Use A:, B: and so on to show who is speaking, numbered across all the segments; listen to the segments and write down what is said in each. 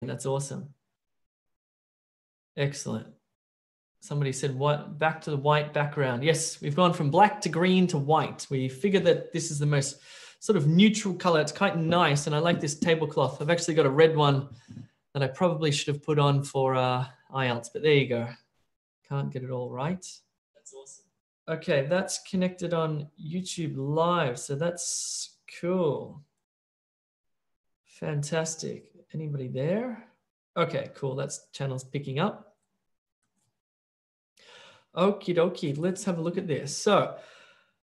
A: That's awesome. Excellent. Somebody said, what, back to the white background. Yes, we've gone from black to green to white. We figured that this is the most sort of neutral color. It's quite nice. And I like this tablecloth. I've actually got a red one that I probably should have put on for IELTS, but there you go. Can't get it all right. That's awesome. Okay, that's connected on YouTube Live. So that's cool. Fantastic. Anybody there? Okay, cool. That's channel's picking up. Okie dokie, let's have a look at this. So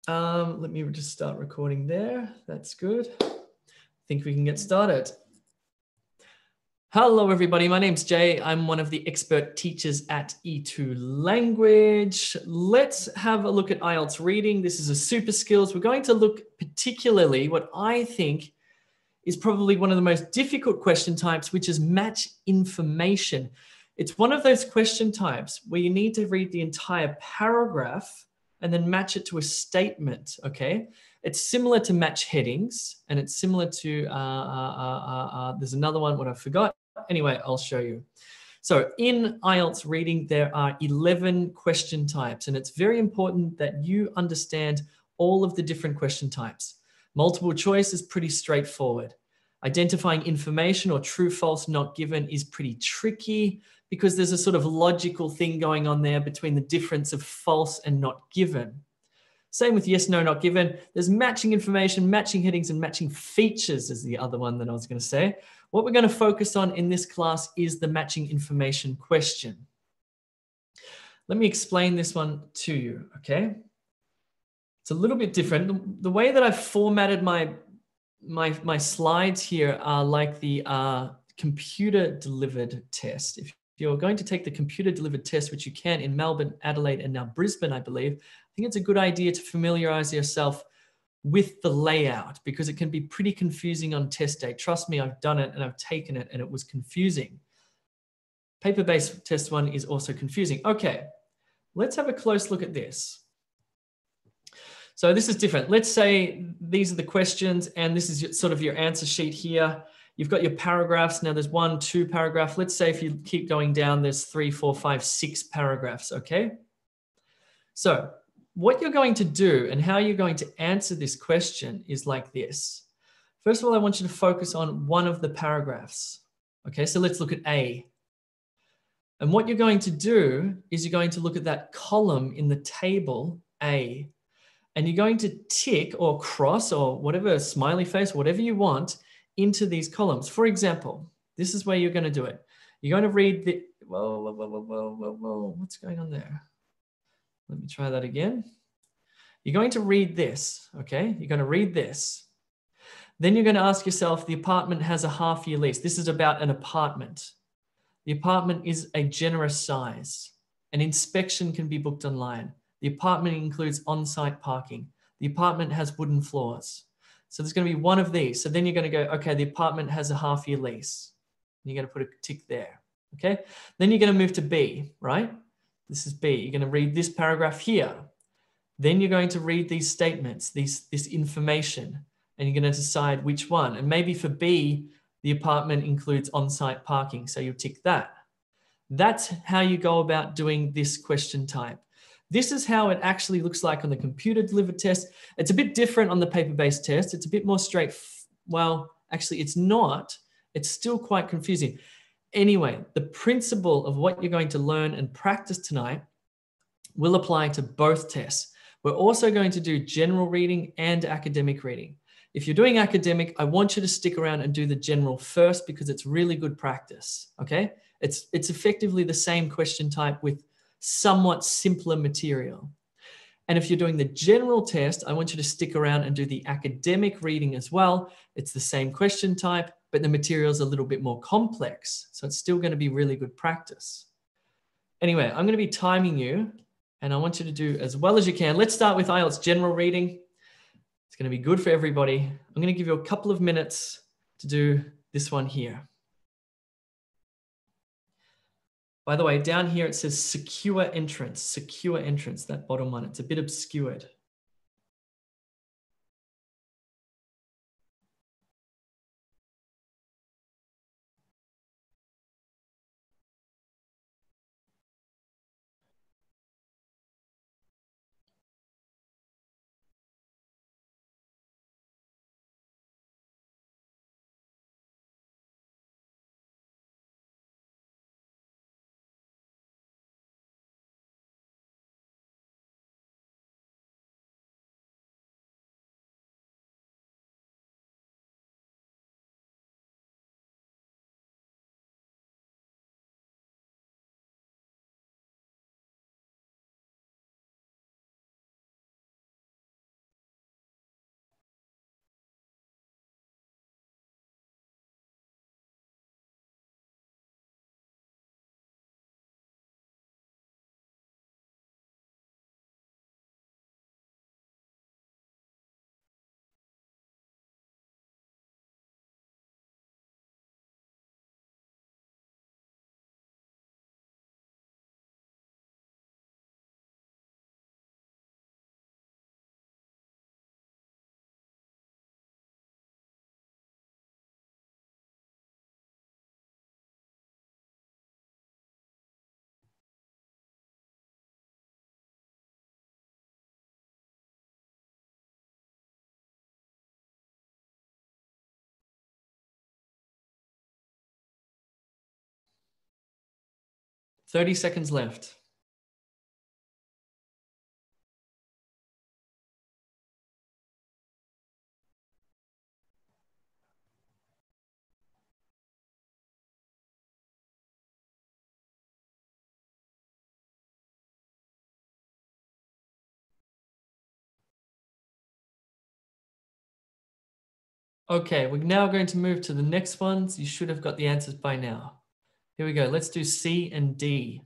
A: let me just start recording there. That's good. I think we can get started. Hello, everybody. My name's Jay. I'm one of the expert teachers at E2 Language. Let's have a look at IELTS reading. This is a super skills. We're going to look particularly what I think is probably one of the most difficult question types, which is match information. It's one of those question types where you need to read the entire paragraph and then match it to a statement, okay? It's similar to match headings, and it's similar to, there's another one, what I forgot. Anyway, I'll show you. So in IELTS reading, there are 11 question types, and it's very important that you understand all of the different question types. Multiple choice is pretty straightforward. Identifying information or true, false, not given is pretty tricky because there's a sort of logical thing going on there between the difference of false and not given. Same with yes, no, not given. There's matching information, matching headings, and matching features is the other one that I was going to say. What we're going to focus on in this class is the matching information question. Let me explain this one to you, okay? It's a little bit different. The way that I've formatted my slides here are like the computer-delivered test. If you're going to take the computer-delivered test, which you can in Melbourne, Adelaide, and now Brisbane, I believe, I think it's a good idea to familiarize yourself with the layout because it can be pretty confusing on test day. Trust me, I've done it and I've taken it and it was confusing. Paper-based test one is also confusing. Okay, let's have a close look at this. So this is different. Let's say these are the questions and this is sort of your answer sheet here. You've got your paragraphs. Now there's 1, 2 paragraphs. Let's say if you keep going down, there's 3, 4, 5, 6 paragraphs, okay? So what you're going to do and how you're going to answer this question is like this. First of all, I want you to focus on one of the paragraphs. Okay, so let's look at A. And what you're going to do is you're going to look at that column in the table A. And you're going to tick or cross or whatever, smiley face, whatever you want into these columns. For example, this is where you're going to do it. You're going to read the, whoa, what's going on there? Let me try that again. You're going to read this, okay? You're going to read this. Then you're going to ask yourself, the apartment has a half-year lease. This is about an apartment. The apartment is a generous size. An inspection can be booked online. The apartment includes on-site parking. The apartment has wooden floors. So there's going to be one of these. So then you're going to go, okay, the apartment has a half-year lease. And you're going to put a tick there, okay? Then you're going to move to B, right? This is B. You're going to read this paragraph here. Then you're going to read these statements, this information, and you're going to decide which one. And maybe for B, the apartment includes on-site parking. So you'll tick that. That's how you go about doing this question type. This is how it actually looks like on the computer-delivered test. It's a bit different on the paper-based test. It's a bit more straight. Well, actually, it's not. It's still quite confusing. Anyway, the principle of what you're going to learn and practice tonight will apply to both tests. We're also going to do general reading and academic reading. If you're doing academic, I want you to stick around and do the general first because it's really good practice, okay? It's effectively the same question type with somewhat simpler material. And if you're doing the general test, I want you to stick around and do the academic reading as well. It's the same question type, but the material is a little bit more complex. So it's still going to be really good practice. Anyway, I'm going to be timing you and I want you to do as well as you can. Let's start with IELTS general reading. It's going to be good for everybody. I'm going to give you a couple of minutes to do this one here. By the way, down here it says secure entrance, that bottom one. It's a bit obscured. 30 seconds left. Okay, we're now going to move to the next ones. You should have got the answers by now. Here we go. Let's do C and D.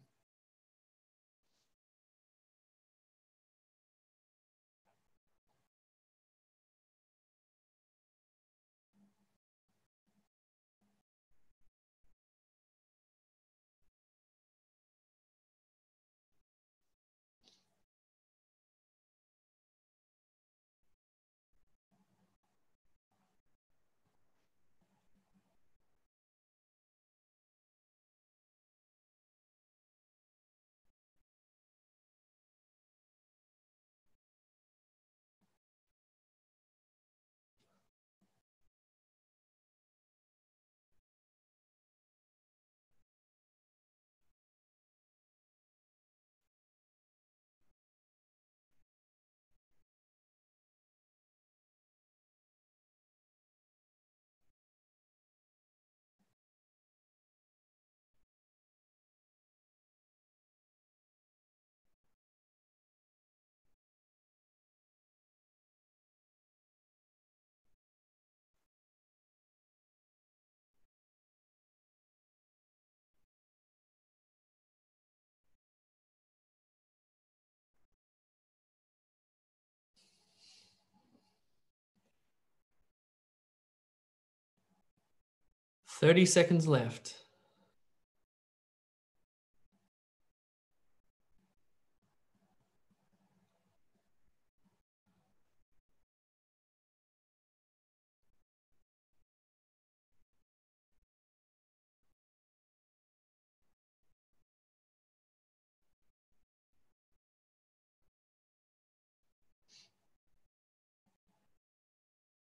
A: Thirty seconds left.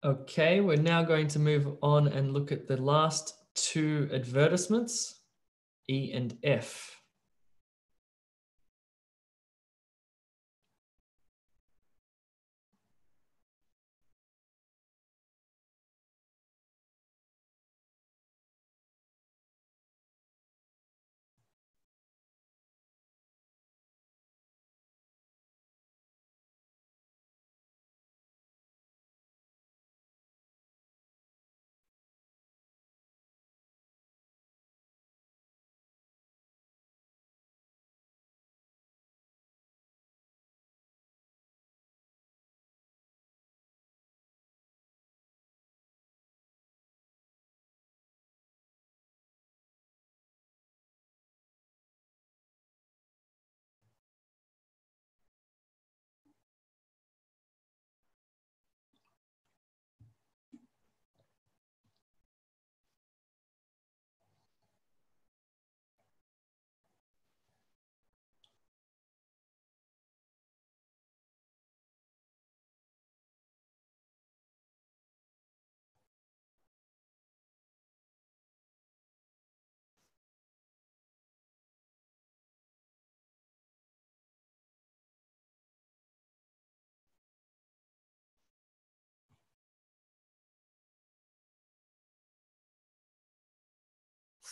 A: Okay, we're now going to move on and look at the last two advertisements, E and F.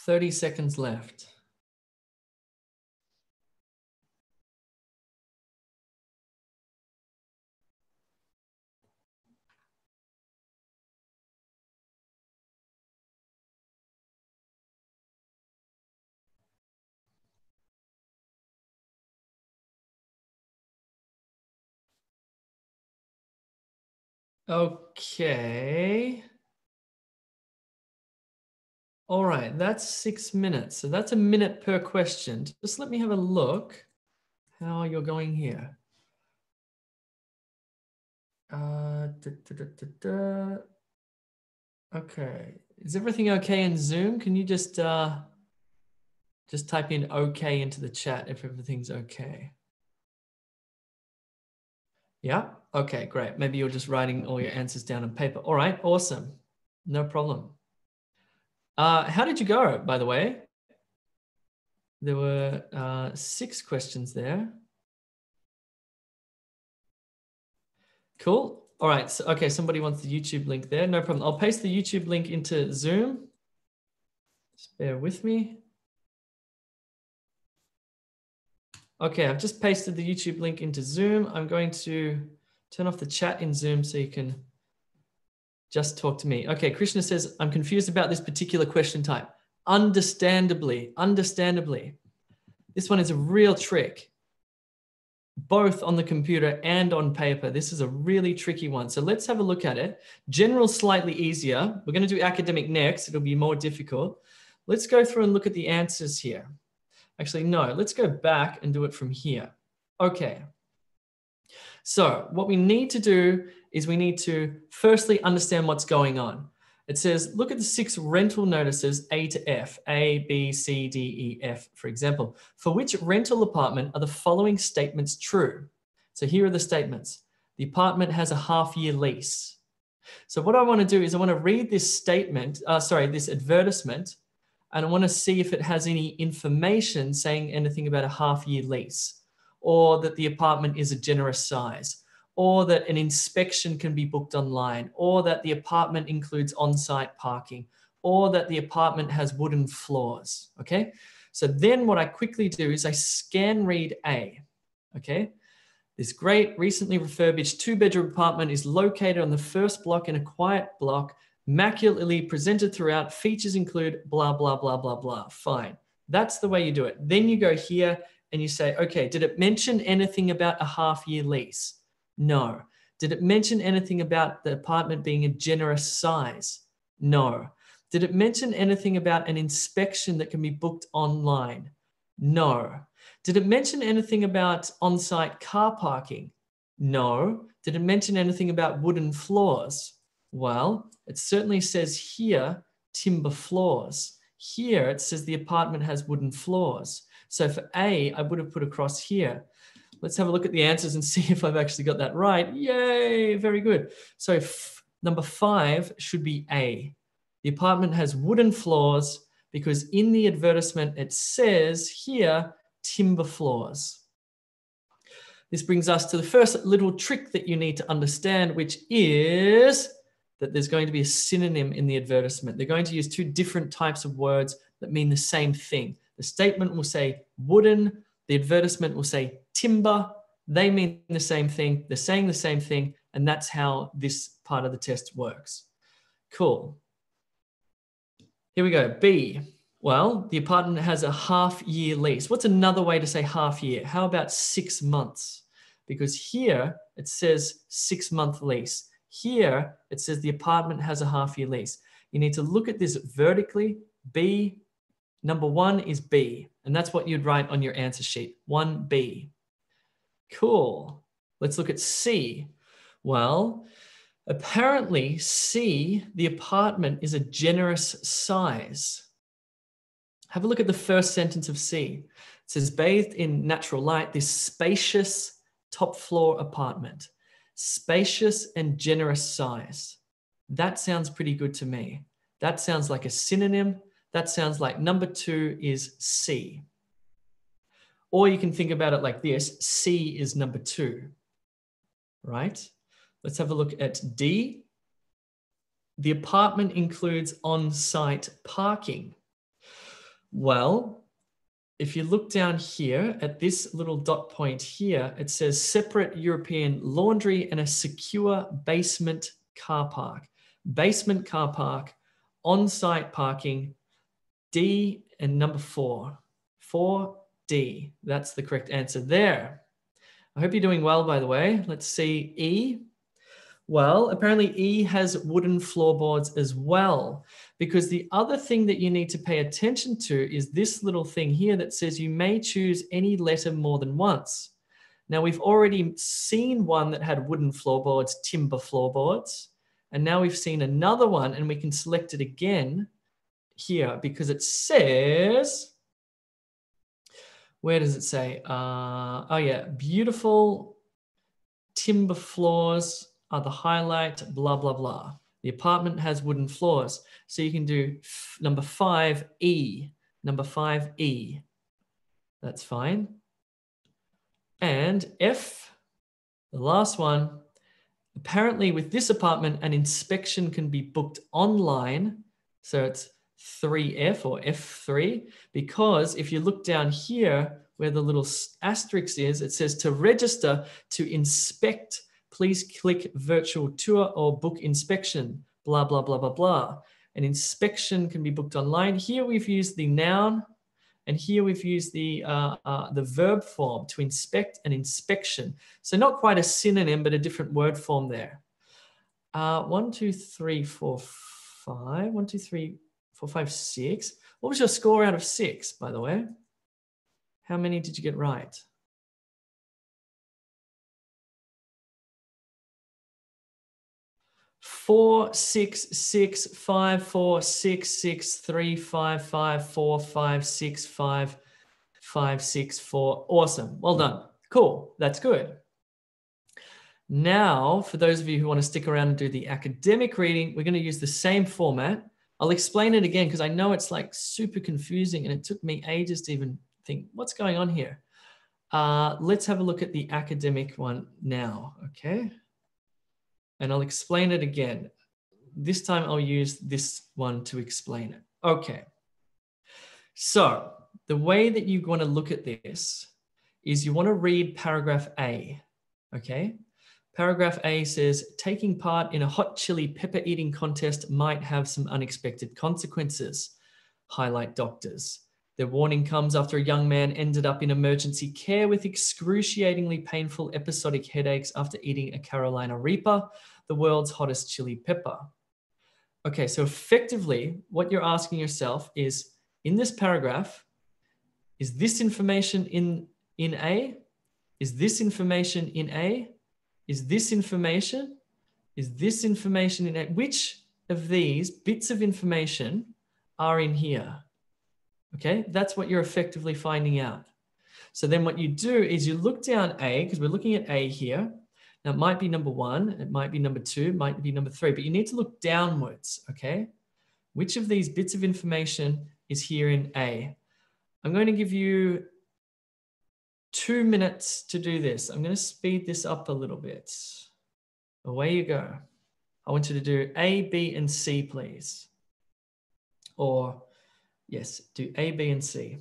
A: Thirty seconds left. Okay. All right, that's 6 minutes. So that's a minute per question. Just let me have a look how you're going here. Okay. Is everything okay in Zoom? Can you just type in okay into the chat if everything's okay? Yeah? Okay, great. Maybe you're just writing all your answers down on paper. All right, awesome. No problem. How did you go, by the way? there were 6 questions there. Cool. All right. So, okay, somebody wants the YouTube link there. No problem. I'll paste the YouTube link into Zoom. Just bear with me. Okay, I've just pasted the YouTube link into Zoom. I'm going to turn off the chat in Zoom so you can just talk to me. Okay, Krishna says, I'm confused about this particular question type. Understandably. This one is a real trick, both on the computer and on paper. This is a really tricky one. So let's have a look at it. General, slightly easier. We're going to do academic next. It'll be more difficult. Let's go through and look at the answers here. Actually, no, let's go back and do it from here. Okay. So what we need to do is we need to firstly understand what's going on. It says, look at the 6 rental notices A to F, A, B, C, D, E, F, for example. For which rental apartment are the following statements true? So here are the statements. The apartment has a half-year lease. So what I want to do is I want to read this statement, this advertisement, and I want to see if it has any information saying anything about a half-year lease, or that the apartment is a generous size, or that an inspection can be booked online, or that the apartment includes on-site parking, or that the apartment has wooden floors, okay? So then what I quickly do is I scan read A, okay? This great, recently refurbished 2-bedroom apartment is located on the first block in a quiet block, immaculately presented throughout. Features include blah, blah, blah, blah, blah. Fine. That's the way you do it. Then you go here and you say, okay, did it mention anything about a half-year lease? No. Did it mention anything about the apartment being a generous size? No. Did it mention anything about an inspection that can be booked online? No. Did it mention anything about on-site car parking? No. Did it mention anything about wooden floors? Well, it certainly says here, timber floors. Here, it says the apartment has wooden floors. So for A, I would have put across here. Let's have a look at the answers and see if I've actually got that right. Yay, very good. So number 5 should be A. The apartment has wooden floors because in the advertisement, it says here, timber floors. This brings us to the first little trick that you need to understand, which is that there's going to be a synonym in the advertisement. They're going to use 2 different types of words that mean the same thing. The statement will say wooden, the advertisement will say timber. They mean the same thing, they're saying the same thing, and that's how this part of the test works. Cool. Here we go, B. Well, the apartment has a half-year lease. What's another way to say half year? How about 6 months? Because here it says 6-month lease. Here it says the apartment has a half-year lease. You need to look at this vertically. B, number 1 is B, and that's what you'd write on your answer sheet, 1B. Cool. Let's look at C. Well, apparently C, the apartment is a generous size. Have a look at the first sentence of C. It says, bathed in natural light, this spacious top floor apartment. Spacious and generous size. That sounds pretty good to me. That sounds like a synonym. That sounds like number 2 is C. Or you can think about it like this. C is number 2, right? Let's have a look at D. The apartment includes on-site parking. Well, if you look down here at this little dot point here, it says separate European laundry and a secure basement car park. Basement car park, on-site parking, D and number 4. 4D. That's the correct answer there. I hope you're doing well, by the way. Let's see E. Well, apparently E has wooden floorboards as well, because the other thing that you need to pay attention to is this little thing here that says you may choose any letter more than once. Now, we've already seen one that had wooden floorboards, timber floorboards, and now we've seen another one, and we can select it again here because it says, where does it say? Oh yeah, beautiful timber floors are the highlight, blah, blah, blah. The apartment has wooden floors. So you can do number 5E, number 5E. That's fine. And F, the last one, apparently with this apartment, an inspection can be booked online. So it's 3F or F3, because if you look down here where the little asterisk is, it says to register to inspect, please click virtual tour or book inspection, blah, blah, blah, blah, blah. An inspection can be booked online. Here we've used the noun, and here we've used the verb form, to inspect and inspection. So not quite a synonym, but a different word form there. 1, 2, 3, 4, 5. 1, 2, 3, 4, 5, 6. What was your score out of 6, by the way? How many did you get right? Four, 6, 6, 5, 4, 6, 6, 3, 5, 5, 4, 5, 6, 5, 5, 6, 4. Awesome. Well done. Cool. That's good. Now, for those of you who want to stick around and do the academic reading, we're going to use the same format. I'll explain it again because I know it's like super confusing and it took me ages to even think, what's going on here? Let's have a look at the academic one now, okay? And I'll explain it again. This time I'll use this one to explain it. Okay. So the way that you want to look at this is you want to read paragraph A, okay? Paragraph A says, taking part in a hot chili pepper eating contest might have some unexpected consequences. Highlight doctors. Their warning comes after a young man ended up in emergency care with excruciatingly painful episodic headaches after eating a Carolina Reaper, the world's hottest chili pepper. Okay, so effectively, what you're asking yourself is, in this paragraph, is this information in A? Is this information in A? Is this information? Is this information in A? Which of these bits of information are in here? Okay, that's what you're effectively finding out. So then what you do is you look down A, because we're looking at A here. Now it might be number 1, it might be number 2, it might be number 3, but you need to look downwards, okay? Which of these bits of information is here in A? I'm going to give you 2 minutes to do this. I'm going to speed this up a little bit. Away you go. I want you to do A, B, and C, please. Or, yes, do A, B, and C.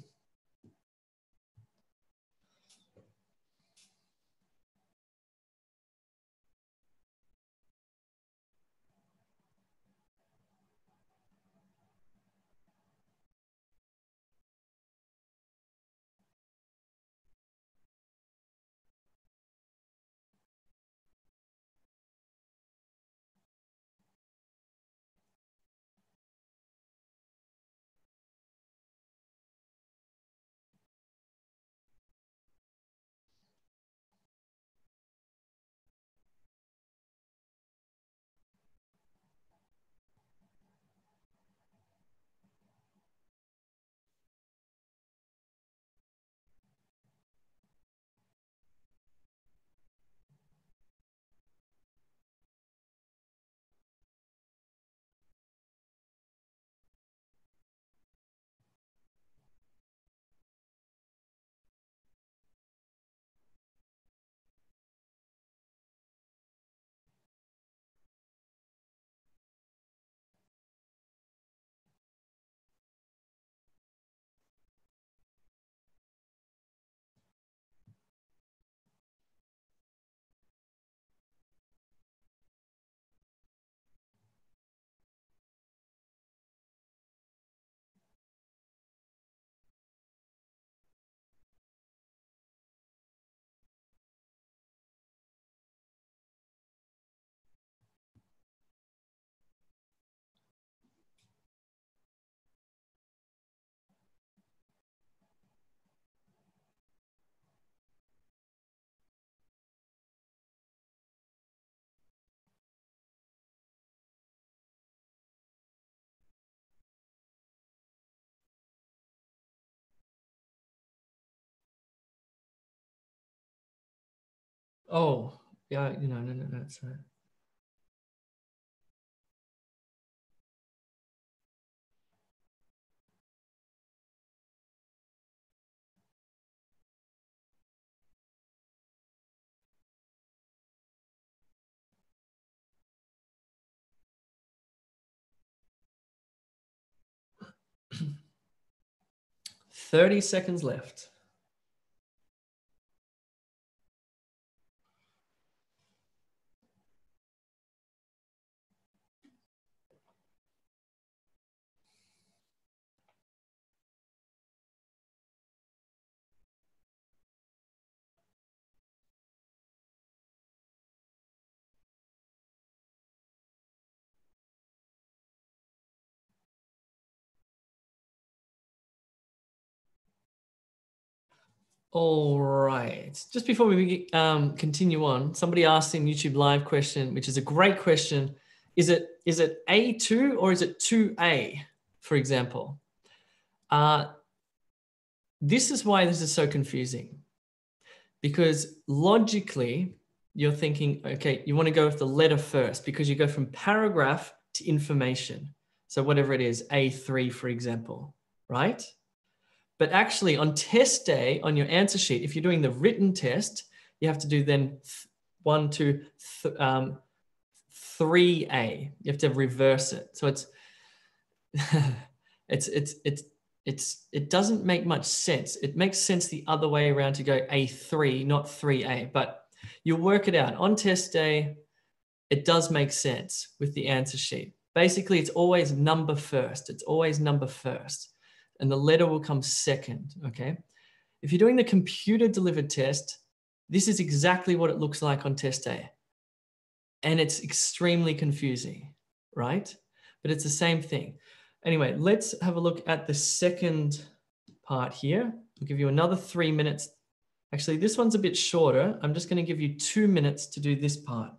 A: Oh, yeah, no, that's right. 30 seconds left. All right. Just before we continue on, somebody asked in YouTube live question, which is a great question. Is it A2 or is it 2A, for example? This is why this is so confusing. Because logically, you're thinking, okay, you want to go with the letter first because you go from paragraph to information. So whatever it is, A3, for example, right? But actually on test day, on your answer sheet, if you're doing the written test, you have to do then 1, 2, 3A. You have to reverse it. So it doesn't make much sense. It makes sense the other way around to go A3, not 3A, but you'll work it out. On test day, it does make sense with the answer sheet. Basically, it's always number first. It's always number first. And the letter will come second, okay? If you're doing the computer delivered test, this is exactly what it looks like on test day. And it's extremely confusing, right? But it's the same thing. Anyway, let's have a look at the second part here. I'll give you another 3 minutes. Actually, this one's a bit shorter. I'm just going to give you 2 minutes to do this part.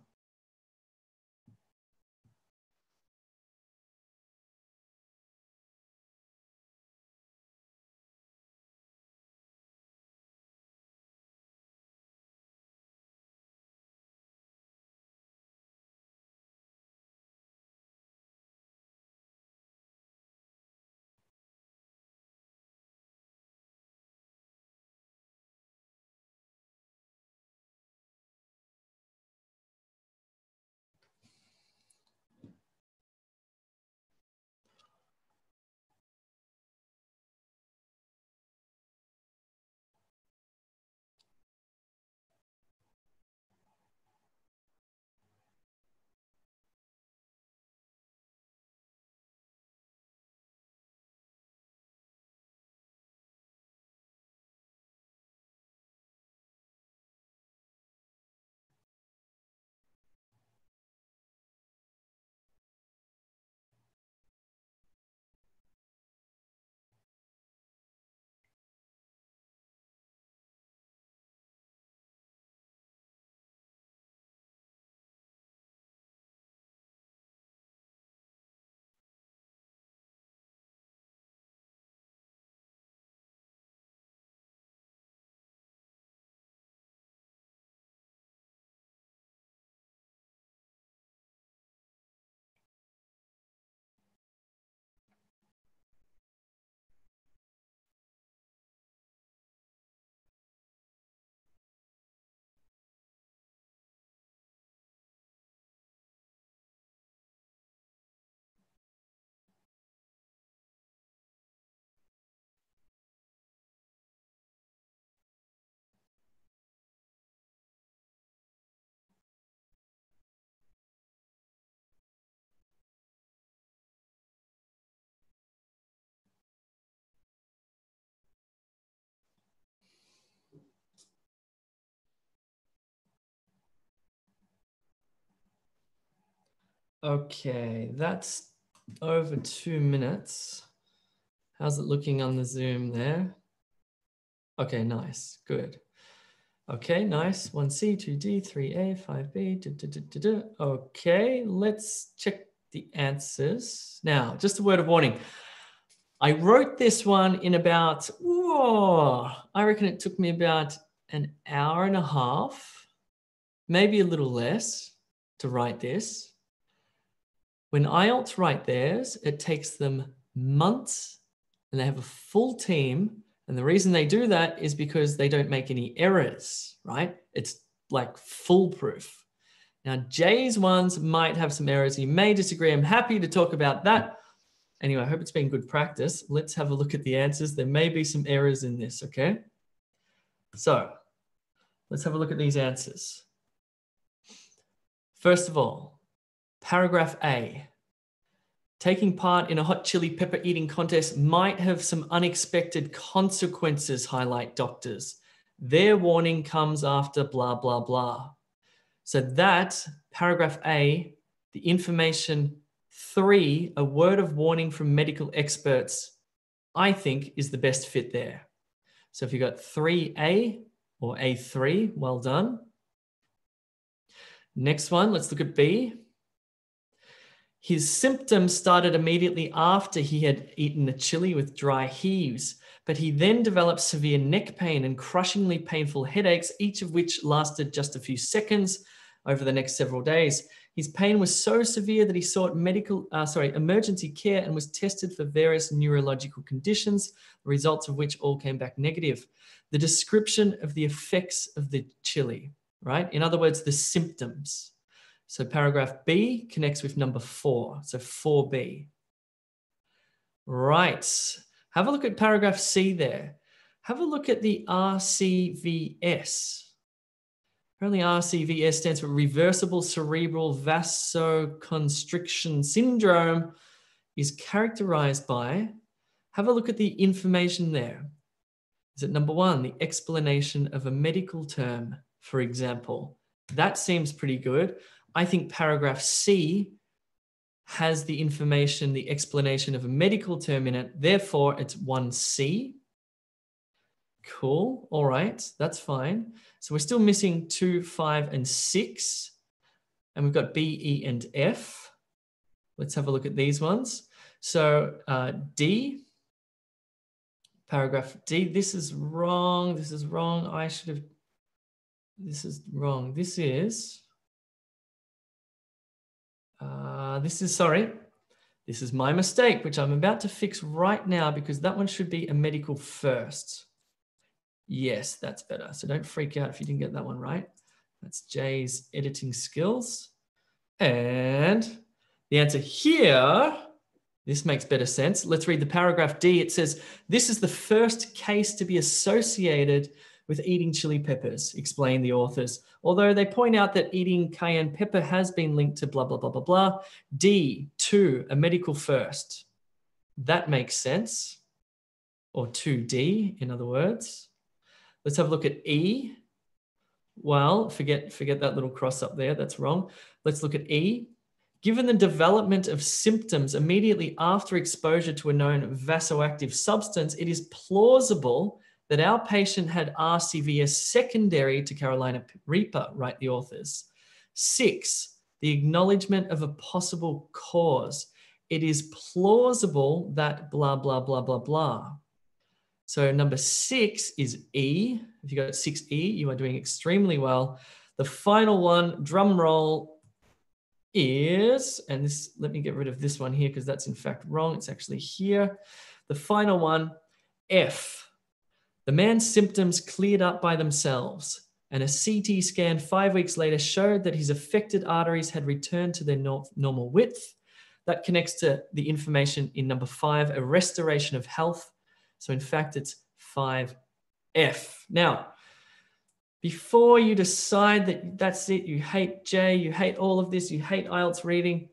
A: Okay, that's over 2 minutes. How's it looking on the Zoom there? Okay, nice, good. Okay, nice. 1C, 2D, 3A, 5B. Okay, let's check the answers. Now, just a word of warning. I wrote this one in about, I reckon it took me about an hour and a half, maybe a little less to write this. When IELTS write theirs, it takes them months and they have a full team. And the reason they do that is because they don't make any errors, right? It's like foolproof. Now, Jay's ones might have some errors. You may disagree. I'm happy to talk about that. Anyway, I hope it's been good practice. Let's have a look at the answers. There may be some errors in this, okay? So let's have a look at these answers. First of all, paragraph A. Taking part in a hot chili pepper eating contest might have some unexpected consequences, highlight doctors. Their warning comes after blah, blah, blah. So that, paragraph A, the information 3, a word of warning from medical experts, I think is the best fit there. So if you've got 3A or A3, well done. Next one, let's look at B. His symptoms started immediately after he had eaten a chili with dry heaves, but he then developed severe neck pain and crushingly painful headaches, each of which lasted just a few seconds over the next several days. His pain was so severe that he sought emergency care and was tested for various neurological conditions, the results of which all came back negative. The description of the effects of the chili, right? In other words, the symptoms. So paragraph B connects with number 4, so 4B. Right, have a look at paragraph C there. Have a look at the RCVS. Apparently RCVS stands for reversible cerebral vasoconstriction syndrome, is characterized by, have a look at the information there. Is it number 1, the explanation of a medical term, for example? That seems pretty good. I think paragraph C has the information, the explanation of a medical term in it. Therefore, it's 1C. Cool. All right. That's fine. So we're still missing 2, 5, and 6. And we've got B, E, and F. Let's have a look at these ones. So D, paragraph D. This is wrong. This is wrong. This is wrong. This is my mistake, which I'm about to fix right now because that one should be a medical first. Yes, that's better. So don't freak out if you didn't get that one right. That's Jay's editing skills. And the answer here, this makes better sense. Let's read the paragraph D. It says, this is the first case to be associated with eating chili peppers, explain the authors. Although they point out that eating cayenne pepper has been linked to blah, blah, blah, blah, blah. D, 2, a medical first. That makes sense. Or 2D, in other words. Let's have a look at E. Well, forget that little cross up there. That's wrong. Let's look at E. Given the development of symptoms immediately after exposure to a known vasoactive substance, it is plausible that our patient had RCVS secondary to Carolina Reaper, write the authors. 6, the acknowledgement of a possible cause. It is plausible that blah, blah, blah, blah, blah. So number 6 is E. If you got 6E, you are doing extremely well. The final one, drum roll, is, and this, let me get rid of this one here because that's in fact wrong. It's actually here. The final one, F. The man's symptoms cleared up by themselves, and a CT scan 5 weeks later showed that his affected arteries had returned to their normal width. That connects to the information in number 5, a restoration of health. So in fact, it's 5F. Now, before you decide that that's it, you hate J, you hate all of this, you hate IELTS reading,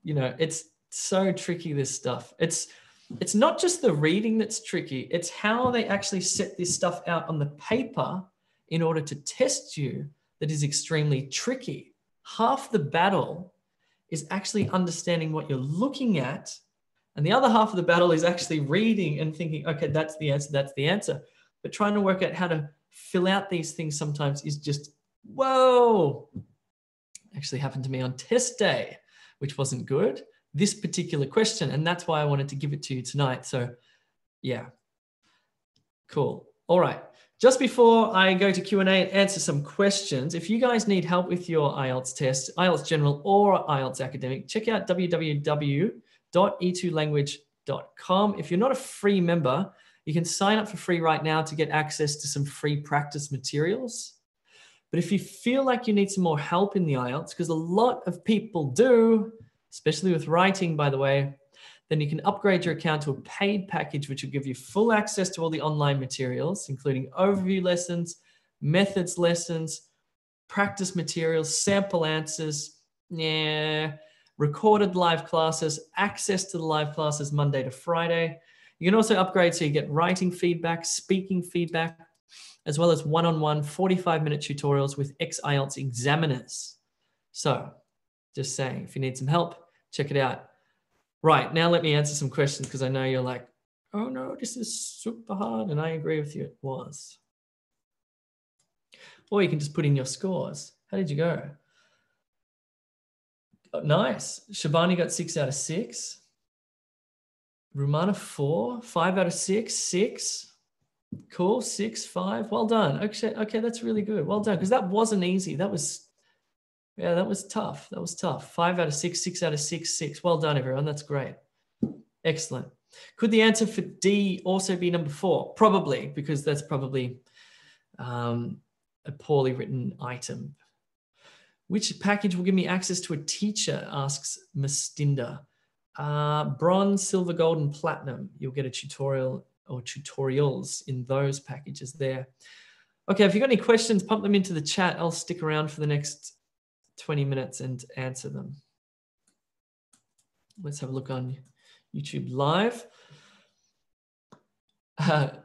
A: it's so tricky, this stuff. It's not just the reading that's tricky, it's how they actually set this stuff out on the paper in order to test you that is extremely tricky. Half the battle is actually understanding what you're looking at, and the other half of the battle is actually reading and thinking, okay, that's the answer, that's the answer. But trying to work out how to fill out these things sometimes is just, whoa. Actually happened to me on test day, which wasn't good. This particular question, and that's why I wanted to give it to you tonight. So yeah, cool. All right. Just before I go to Q&A and answer some questions, if you guys need help with your IELTS test, IELTS General or IELTS Academic, check out www.e2language.com. If you're not a free member, you can sign up for free right now to get access to some free practice materials. But if you feel like you need some more help in the IELTS, because a lot of people do, especially with writing, by the way, then you can upgrade your account to a paid package, which will give you full access to all the online materials, including overview lessons, methods lessons, practice materials, sample answers, recorded live classes, access to the live classes Monday to Friday. You can also upgrade so you get writing feedback, speaking feedback, as well as one-on-one 45-minute tutorials with ex-IELTS examiners. So just saying, if you need some help, check it out. Right, now let me answer some questions because I know you're like, oh no, this is super hard. And I agree with you, it was. Or you can just put in your scores. How did you go? Oh, nice. Shabani got 6 out of 6. Rumana 4, 5 out of 6, 6. Cool, 6, 5. Well done. Okay, that's really good. Well done, because that wasn't easy. That was tough. That was tough. 5 out of 6, 6 out of 6, 6. Well done, everyone. That's great. Excellent. Could the answer for D also be number 4? Probably, because that's probably a poorly written item. Which package will give me access to a teacher, asks Mastinda. Bronze, silver, gold, and platinum. You'll get a tutorial or tutorials in those packages there. Okay, if you've got any questions, pump them into the chat. I'll stick around for the next 20 minutes and answer them. Let's have a look on YouTube Live.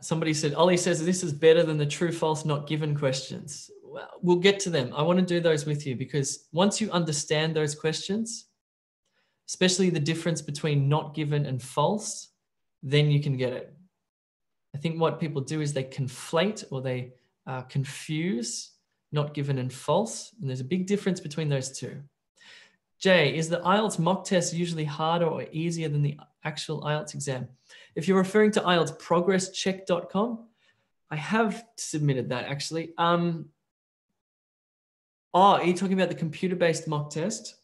A: Somebody said, Ollie says this is better than the true, false, not given questions. Well, we'll get to them. I want to do those with you because once you understand those questions, especially the difference between not given and false, then you can get it. I think what people do is they conflate or they confuse not given and false. And there's a big difference between those two. Jay, is the IELTS mock test usually harder or easier than the actual IELTS exam? If you're referring to IELTSprogresscheck.com, I have submitted that actually. Oh, are you talking about the computer-based mock test?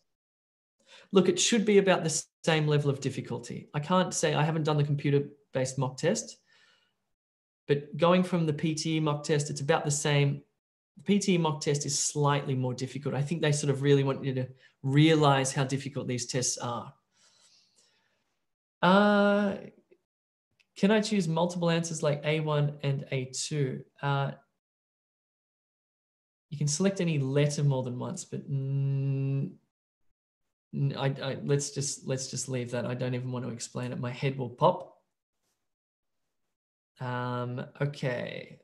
A: Look, it should be about the same level of difficulty. I can't say I haven't done the computer-based mock test, but going from the PTE mock test, it's about the same. The PTE mock test is slightly more difficult. I think they sort of really want you to realize how difficult these tests are. Can I choose multiple answers like A1 and A2? You can select any letter more than once, but let's just leave that. I don't even want to explain it. My head will pop. Okay.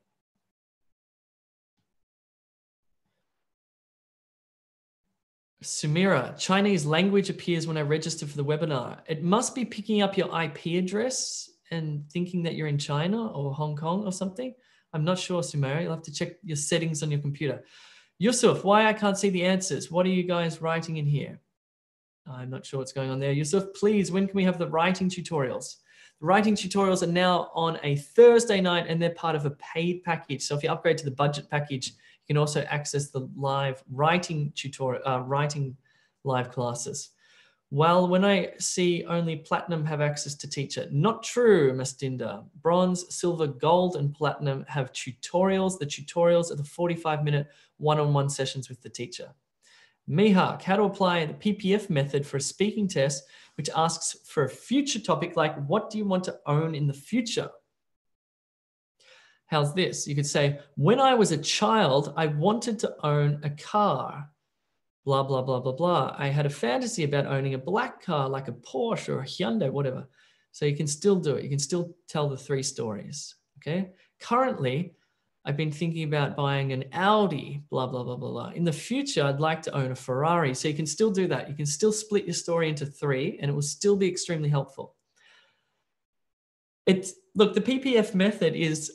A: Sumira, Chinese language appears when I register for the webinar. It must be picking up your IP address and thinking that you're in China or Hong Kong or something. I'm not sure, Sumira. You'll have to check your settings on your computer. Yusuf, why I can't see the answers? What are you guys writing in here? I'm not sure what's going on there. Yusuf, please, when can we have the writing tutorials? The writing tutorials are now on a Thursday night and they're part of a paid package. So if you upgrade to the budget package, you can also access the live writing tutorial, writing live classes. Well, when I see only platinum have access to teacher, not true, Mastinda. Bronze, silver, gold, and platinum have tutorials. The tutorials are the 45-minute one-on-one sessions with the teacher. Mihak, how to apply the PPF method for a speaking test, which asks for a future topic like, what do you want to own in the future? How's this? You could say, when I was a child, I wanted to own a car. Blah, blah, blah, blah, blah. I had a fantasy about owning a black car like a Porsche or a Hyundai, whatever. So you can still do it. You can still tell the 3 stories, okay? Currently, I've been thinking about buying an Audi, blah, blah, blah, blah, blah. In the future, I'd like to own a Ferrari. So you can still do that. You can still split your story into 3 and it will still be extremely helpful. Look, the PPF method is,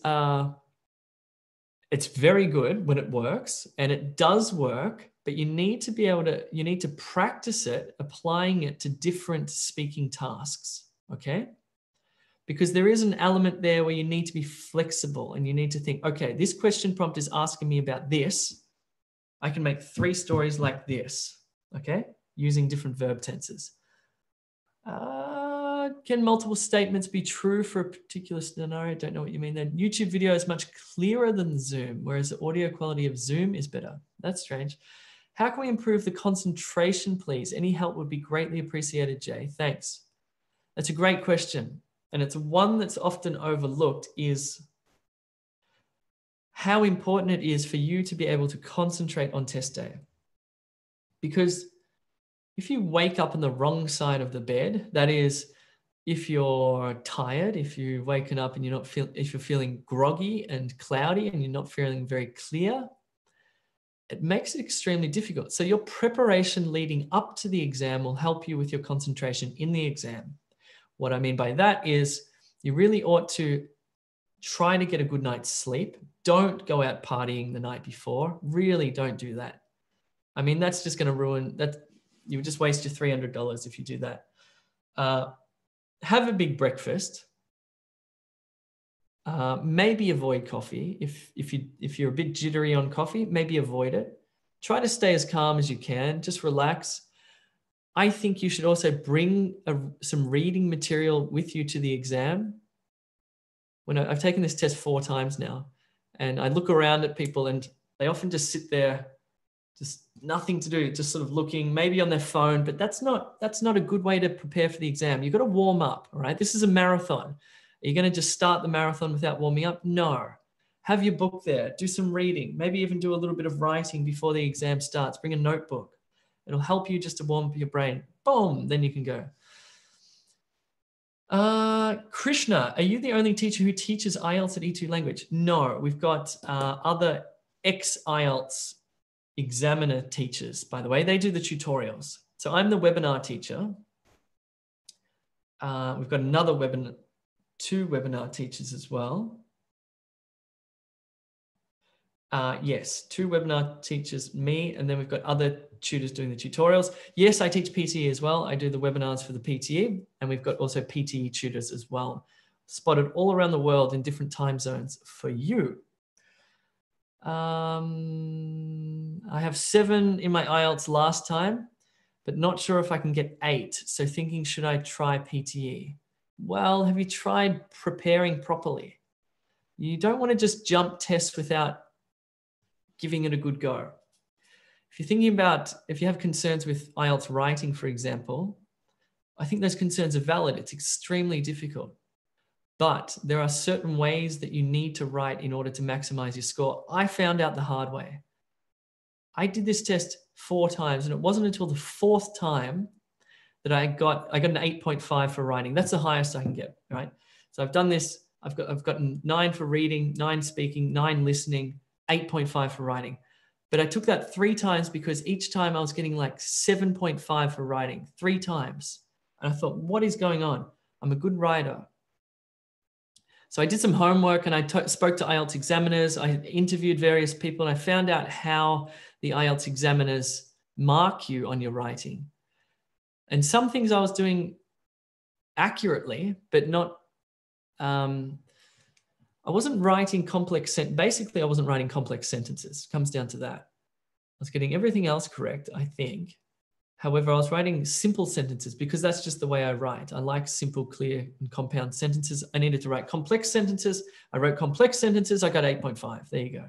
A: it's very good when it works and it does work, but you need to be able to, you need to practice it, applying it to different speaking tasks, okay? Because there is an element there where you need to be flexible and you need to think, okay, this question prompt is asking me about this. I can make 3 stories like this, okay? Using different verb tenses. Can multiple statements be true for a particular scenario? I don't know what you mean there. YouTube video is much clearer than Zoom, whereas the audio quality of Zoom is better. That's strange. How can we improve the concentration, please? Any help would be greatly appreciated, Jay. Thanks. That's a great question. And it's one that's often overlooked, is how important it is for you to be able to concentrate on test day. Because if you wake up on the wrong side of the bed, that is, if you're tired, if you're waking up and if you're feeling groggy and cloudy and you're not feeling very clear, it makes it extremely difficult. So your preparation leading up to the exam will help you with your concentration in the exam. What I mean by that is you really ought to try to get a good night's sleep. Don't go out partying the night before. Really don't do that. I mean, that's just going to ruin that. You would just waste your $300 if you do that. Have a big breakfast. Maybe avoid coffee. If you're a bit jittery on coffee, maybe avoid it. Try to stay as calm as you can. Just relax. I think you should also bring some reading material with you to the exam. I've taken this test 4 times now, and I look around at people and they often just sit there, just nothing to do, just sort of looking, maybe on their phone, but that's not a good way to prepare for the exam. You've got to warm up, all right? This is a marathon. Are you going to just start the marathon without warming up? No. Have your book there. Do some reading. Maybe even do a little bit of writing before the exam starts. Bring a notebook. It'll help you just to warm up your brain. Boom, then you can go. Krishna, are you the only teacher who teaches IELTS at E2 language? No, we've got other ex-IELTS examiner teachers, by the way. They do the tutorials. So I'm the webinar teacher. We've got 2 webinar teachers as well. Yes, 2 webinar teachers, me, and then we've got other tutors doing the tutorials. Yes, I teach PTE as well. I do the webinars for the PTE, and we've got also PTE tutors as well, spotted all around the world in different time zones for you. I have 7 in my IELTS last time, but not sure if I can get 8. So thinking, should I try PTE? Well, have you tried preparing properly? You don't want to just jump tests without giving it a good go. If you're thinking about, if you have concerns with IELTS writing, for example, I think those concerns are valid. It's extremely difficult. But there are certain ways that you need to write in order to maximize your score. I found out the hard way. I did this test 4 times, and it wasn't until the 4th time that I got an 8.5 for writing. That's the highest I can get, right? So I've done this. I've gotten 9 for reading, 9 speaking, 9 listening, 8.5 for writing. But I took that 3 times because each time I was getting like 7.5 for writing, 3 times. And I thought, what is going on? I'm a good writer. So I did some homework and I spoke to IELTS examiners. I interviewed various people and I found out how the IELTS examiners mark you on your writing. And some things I was doing accurately, but not, I wasn't writing basically I wasn't writing complex sentences. It comes down to that. I was getting everything else correct, I think. However, I was writing simple sentences because that's just the way I write. I like simple, clear, and compound sentences. I needed to write complex sentences. I wrote complex sentences. I got 8.5. There you go.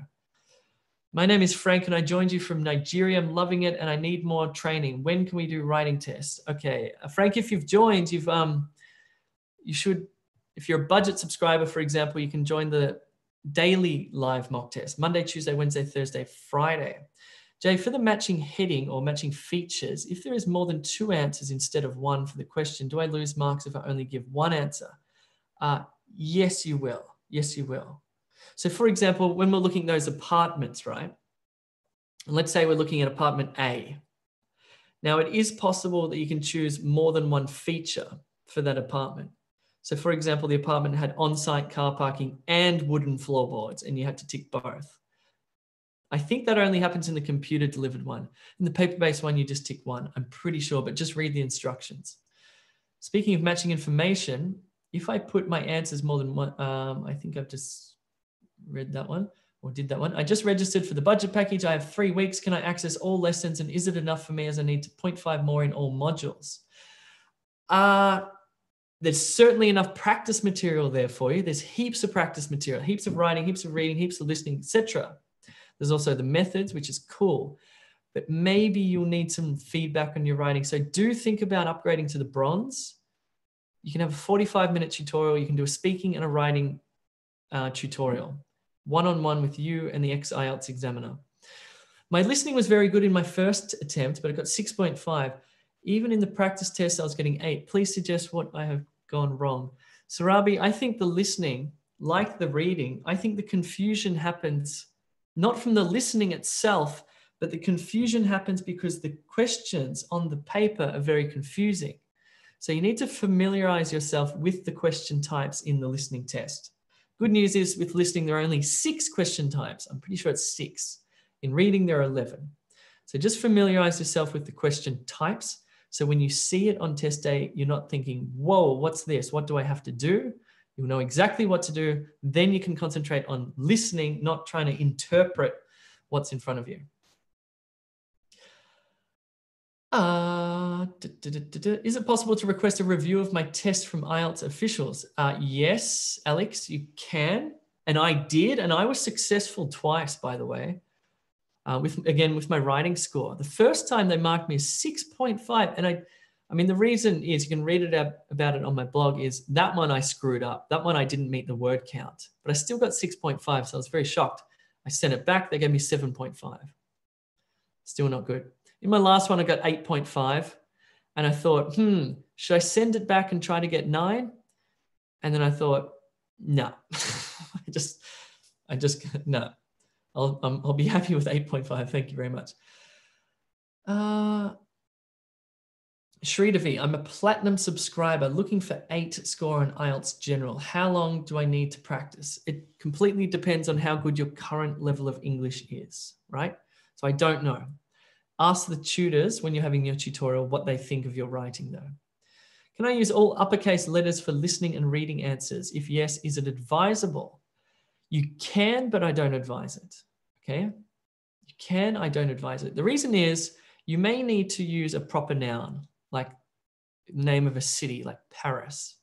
A: My name is Frank and I joined you from Nigeria. I'm loving it and I need more training. When can we do writing tests? Okay, Frank, if you've joined, you should, if you're a budget subscriber, for example, you can join the daily live mock test, Monday, Tuesday, Wednesday, Thursday, Friday. Jay, for the matching heading or matching features, if there is more than 2 answers instead of 1 for the question, do I lose marks if I only give 1 answer? Yes, you will. Yes, you will. So for example, when we're looking at those apartments, right? Let's say we're looking at apartment A. Now it is possible that you can choose more than 1 feature for that apartment. So for example, the apartment had on-site car parking and wooden floorboards and you had to tick both. I think that only happens in the computer delivered one. In the paper-based one, you just tick 1, I'm pretty sure, but just read the instructions. Speaking of matching information, if I put my answers more than 1, I think I've just read that one or did that one. I just registered for the budget package. I have 3 weeks. Can I access all lessons? And is it enough for me as I need to 0.5 more in all modules? There's certainly enough practice material there for you. There's heaps of practice material, heaps of writing, heaps of reading, heaps of listening, etc. There's also the methods, which is cool. but maybe you'll need some feedback on your writing. So do think about upgrading to the bronze. You can have a 45-minute tutorial. You can do a speaking and a writing tutorial, one-on-one with you and the ex-IELTS examiner. My listening was very good in my first attempt, but I got 6.5. Even in the practice test, I was getting 8. Please suggest what I have gone wrong. Sarabi, I think the listening, like the reading, I think the confusion happens not from the listening itself, but the confusion happens because the questions on the paper are very confusing. So you need to familiarize yourself with the question types in the listening test. Good news is with listening, there are only 6 question types. I'm pretty sure it's 6. In reading, there are 11. So just familiarize yourself with the question types. So when you see it on test day, you're not thinking, whoa, what's this? What do I have to do? You'll know exactly what to do. Then you can concentrate on listening, not trying to interpret what's in front of you. Is it possible to request a review of my test from IELTS officials? Yes, Alex, you can. And I did, and I was successful twice, by the way, with my writing score. The first time they marked me as 6.5, and I mean, the reason is, you can read it about it on my blog, is that one I screwed up. That one I didn't meet the word count, but I still got 6.5, so I was very shocked. I sent it back, they gave me 7.5. Still not good. In my last one, I got 8.5, and I thought, should I send it back and try to get 9? And then I thought, no, no. I'll be happy with 8.5. Thank you very much. Sridevi, I'm a platinum subscriber looking for 8 score on IELTS General. How long do I need to practice? It completely depends on how good your current level of English is, right? So I don't know. Ask the tutors when you're having your tutorial what they think of your writing though. Can I use all uppercase letters for listening and reading answers? If yes, is it advisable? You can, but I don't advise it, okay? You can, I don't advise it. The reason is you may need to use a proper noun, like the name of a city, like Paris.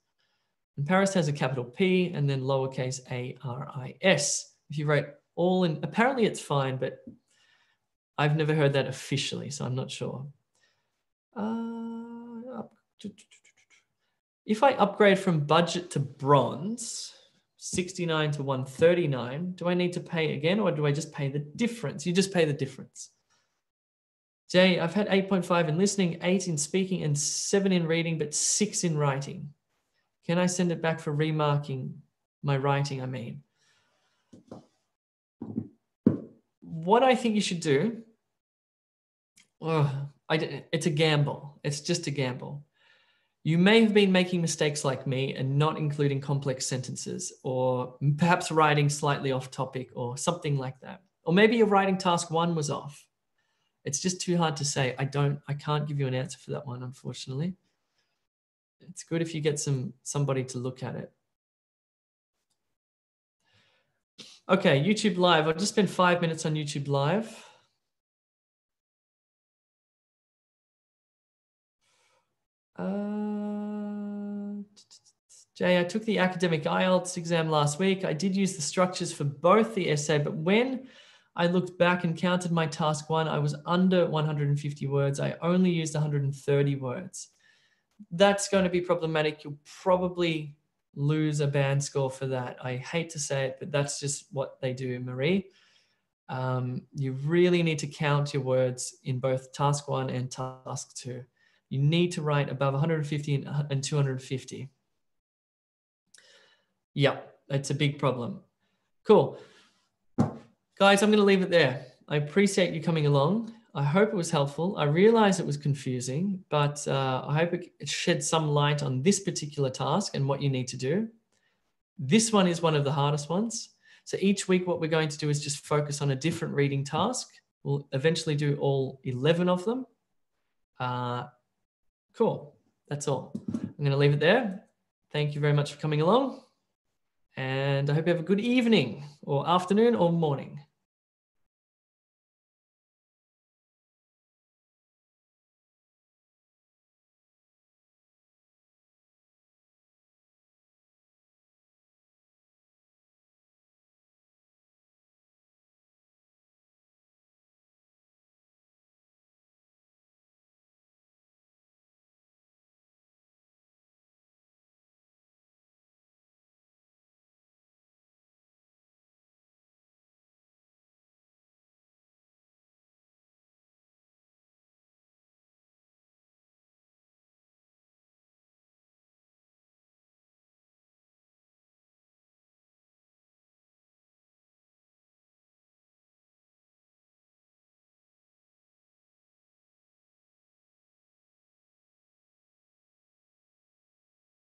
A: And Paris has a capital P and then lowercase A-R-I-S. If you write all in, apparently it's fine, but I've never heard that officially, so I'm not sure. If I upgrade from budget to bronze, 69 to 139, do I need to pay again, or do I just pay the difference? You just pay the difference. Jay, I've had 8.5 in listening, 8 in speaking, and 7 in reading, but 6 in writing. Can I send it back for remarking my writing, I mean? What I think you should do, it's a gamble. It's just a gamble. You may have been making mistakes like me and not including complex sentences, or perhaps writing slightly off topic or something like that. Or maybe your writing task 1 was off. It's just too hard to say. I can't give you an answer for that one, unfortunately. It's good if you get somebody to look at it. Okay, YouTube Live. I'll just spend 5 minutes on YouTube Live. Jay, I took the academic IELTS exam last week. I did use the structures for both the essay, but when I looked back and counted my task 1, I was under 150 words. I only used 130 words. That's going to be problematic. You'll probably lose a band score for that. I hate to say it, but that's just what they do, Marie. You really need to count your words in both task 1 and task 2. You need to write above 150 and 250. Yeah, it's a big problem. Cool. Guys, I'm going to leave it there. I appreciate you coming along. I hope it was helpful. I realize it was confusing, but I hope it shed some light on this particular task and what you need to do. This one is one of the hardest ones. So each week, what we're going to do is just focus on a different reading task. We'll eventually do all 11 of them. Cool. That's all. I'm going to leave it there. Thank you very much for coming along. And I hope you have a good evening or afternoon or morning.